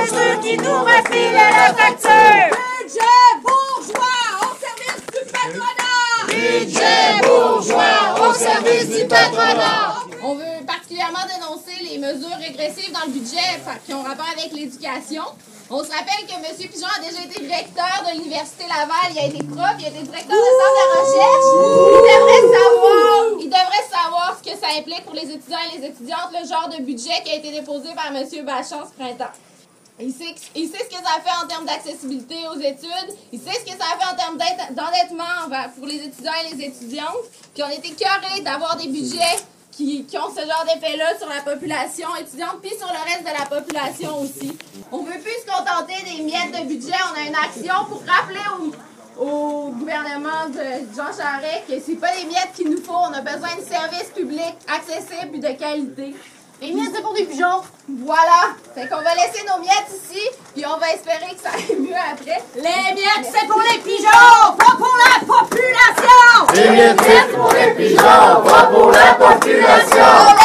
mesure qui nous refile la facture. Budget bourgeois au service du patronat. Budget bourgeois au service du patronat. On veut particulièrement dénoncer les mesures régressives dans le budget qui ont rapport avec l'éducation. On se rappelle que M. Pigeon a déjà été directeur de l'Université Laval, il a été prof, il a été directeur de centre de recherche. Il devrait savoir ce que ça implique pour les étudiants et les étudiantes, le genre de budget qui a été déposé par M. Bachand ce printemps. Il sait ce que ça fait en termes d'accessibilité aux études, il sait ce que ça fait en termes d'endettement pour les étudiants et les étudiantes, puis on est écœurés d'avoir des budgets qui ont ce genre d'effet-là sur la population étudiante, puis sur le reste de la population aussi. On ne veut plus se contenter des miettes de budget, on a une action pour rappeler au gouvernement de Jean Charest que c'est pas des miettes qu'il nous faut, on a besoin de services publics accessibles et de qualité. Les miettes, c'est pour des pigeons. Voilà. Fait qu'on va laisser nos miettes ici, puis on va espérer que ça aille mieux après. Les miettes, c'est pour les pigeons, pas pour la population. Les miettes, c'est pour les pigeons, pas pour la population.